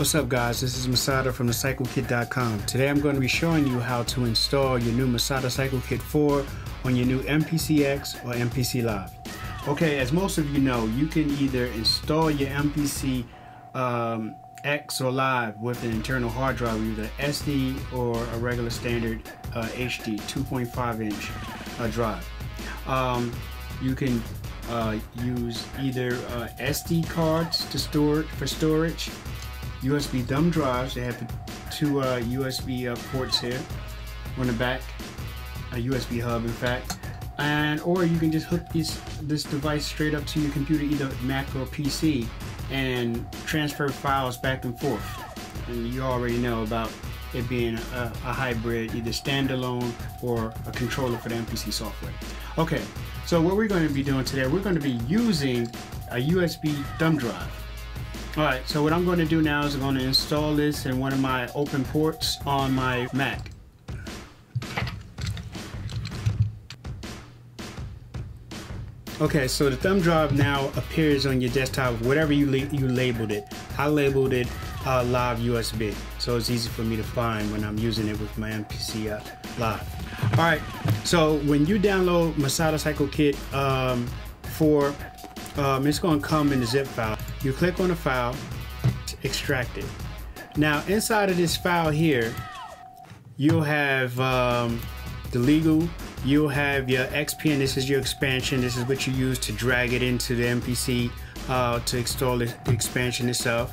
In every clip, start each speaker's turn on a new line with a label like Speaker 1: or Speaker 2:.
Speaker 1: What's up guys, this is Masada from thecyclekit.com. Today I'm going to be showing you how to install your new Masada Cycle Kit 4 on your new Mpc X or Mpc Live. Okay, as most of you know, you can either install your Mpc X or Live with an internal hard drive, either SD or a regular standard HD 2.5 inch drive. You can use either SD cards to store for storage, USB thumb drives. They have two USB ports here on the back, a USB hub in fact, or you can just hook this device straight up to your computer, either Mac or PC, and transfer files back and forth. And you already know about it being a hybrid, either standalone or a controller for the MPC software. Okay, so what we're going to be doing today, we're going to be using a USB thumb drive. Alright, so what I'm going to do now is I'm going to install this in one of my open ports on my Mac. Okay, so the thumb drive now appears on your desktop, whatever you labeled it. I labeled it Live USB, so it's easy for me to find when I'm using it with my Mpc Live. Alright, so when you download Masada Cycle Kit 4, it's going to come in a zip file. You click on the file, extract it. Now inside of this file here, you'll have the legal, you'll have your XP, and this is your expansion. This is what you use to drag it into the MPC to install the expansion itself.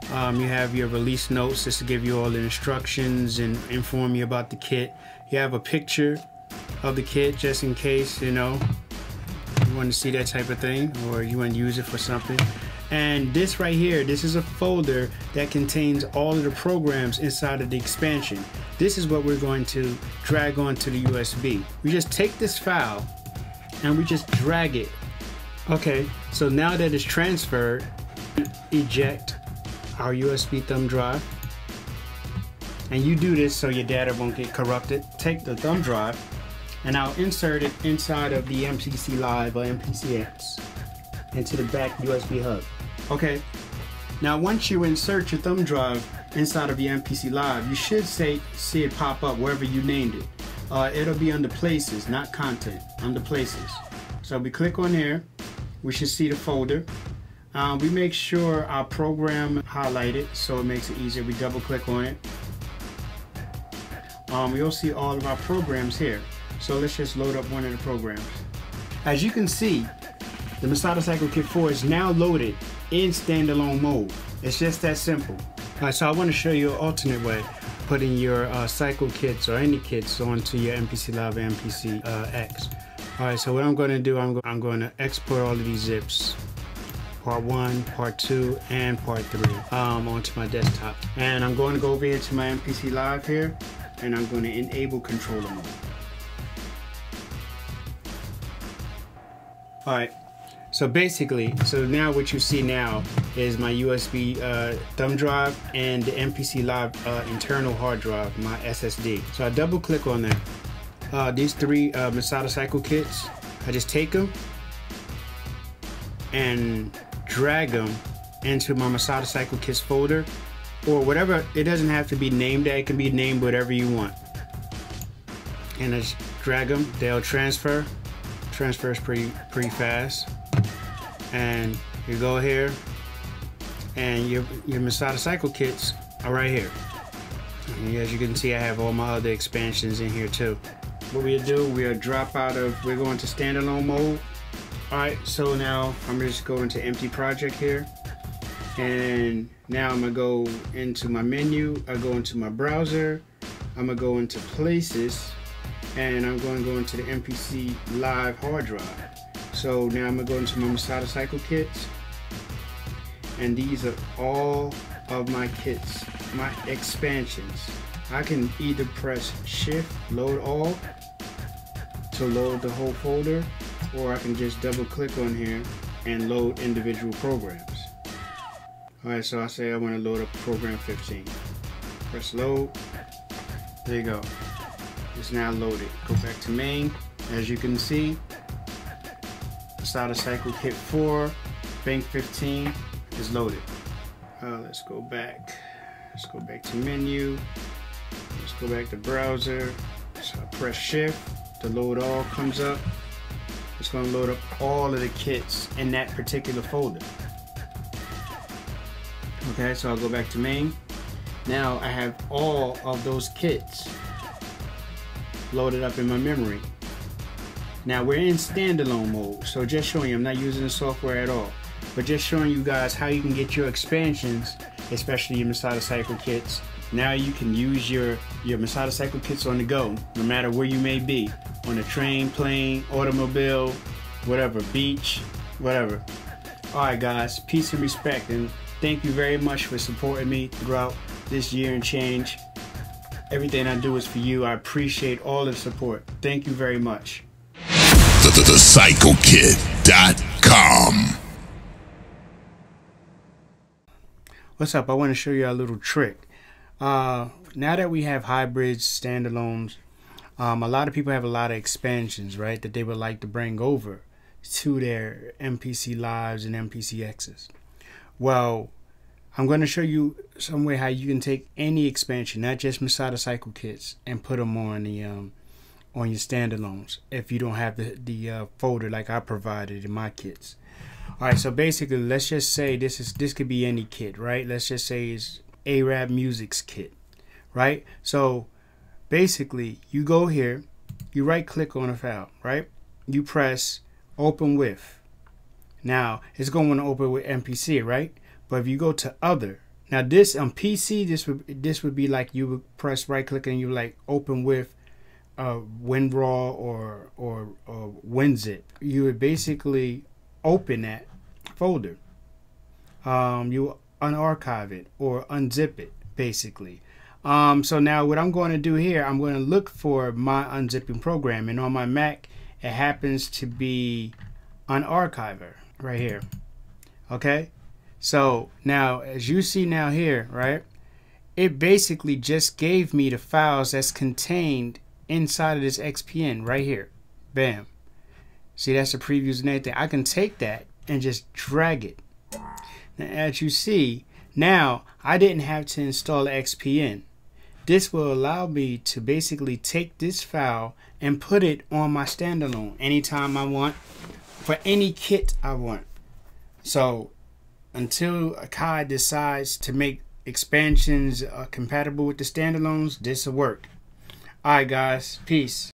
Speaker 1: You have your release notes, just to give you all the instructions and inform you about the kit. You have a picture of the kit just in case, you know, you want to see that type of thing, or you want to use it for something. And this right here, this is a folder that contains all of the programs inside of the expansion. This is what we're going to drag onto the USB. We just take this file and we just drag it. Okay, so now that it's transferred, eject our USB thumb drive. And you do this so your data won't get corrupted. Take the thumb drive and I'll insert it inside of the Mpc Live or Mpc X into the back USB hub. Okay, now once you insert your thumb drive inside of your Mpc Live, you should see it pop up wherever you named it. It'll be under Places, not Content, under Places. So we click on there, we should see the folder. We make sure our program highlighted so it makes it easier. We double click on it. We'll see all of our programs here. So let's just load up one of the programs. As you can see, the Masada Cycle Kit 4 is now loaded in standalone mode. It's just that simple. Alright, so I want to show you an alternate way putting your cycle kits or any kits onto your Mpc Live and Mpc X. Alright, so what I'm going to do, I'm going to export all of these zips, part 1, part 2, and part 3 onto my desktop. And I'm going to go over here to my Mpc Live here, and I'm going to enable controller mode. Alright, so basically, now what you see now is my USB thumb drive and the Mpc Live internal hard drive, my SSD. So I double click on that. These three Masada Cycle kits, I just take them and drag them into my Masada Cycle Kits folder, or whatever. It doesn't have to be named that, it can be named whatever you want. And I just drag them, they'll transfer. Transfers pretty fast. And you go here, and your Masada Cycle kits are right here. And as you can see, I have all my other expansions in here too. What we'll do, we're going to standalone mode. Alright, so now I'm just going to empty project here. And now I'm gonna go into my menu, I go into my browser, I'm gonna go into Places, and I'm going to go into the Mpc Live hard drive. So now I'm going to go into my Masada Cycle kits, and these are all of my kits, my expansions. I can either press Shift, load all, to load the whole folder, or I can just double click on here and load individual programs. Alright, so I say I want to load up program 15. Press load, there you go. It's now loaded. Go back to main. As you can see, Masada Cycle Kit 4, Bank 15 is loaded. Let's go back. Let's go back to menu. Let's go back to browser. So I press shift, the load all comes up. It's going to load up all of the kits in that particular folder. Okay, so I'll go back to main. Now I have all of those kits loaded up in my memory. Now we're in standalone mode, so just showing you, I'm not using the software at all, but just showing you guys how you can get your expansions, especially your Masada Cycle kits. Now you can use your Masada Cycle kits on the go, no matter where you may be, on a train, plane, automobile, whatever, beach, whatever. Alright guys, peace and respect, and thank you very much for supporting me throughout this year and change. Everything I do is for you. I appreciate all the support. Thank you very much. TheCycleKid.com. What's up? I want to show you a little trick. Now that we have hybrids, standalones, a lot of people have a lot of expansions, right, that they would like to bring over to their Mpc Lives and Mpc X's. Well, I'm going to show you some way how you can take any expansion, not just Masada Cycle kits, and put them on the on your standalones if you don't have the folder like I provided in my kits. All right, so basically, let's just say this could be any kit, right? Let's just say it's Arab Music's kit, right? So basically, you go here, you right click on a file, right? You press open with. Now it's going to open with MPC, right? But if you go to other, now this on PC, this would be like you would press right click and you like open with WinRAR or WinZip. You would basically open that folder. You unarchive it or unzip it basically. So now what I'm going to do here, I'm going to look for my unzipping program, and on my Mac it happens to be Unarchiver right here. Okay, so now as you see now here, right, it basically just gave me the files that's contained inside of this XPN right here. Bam. See, that's the previews and everything. I can take that and just drag it. Now as you see, now I didn't have to install the XPN. This will allow me to basically take this file and put it on my standalone anytime I want, for any kit I want. So until Akai decides to make expansions compatible with the standalones, this will work. Alright guys, peace.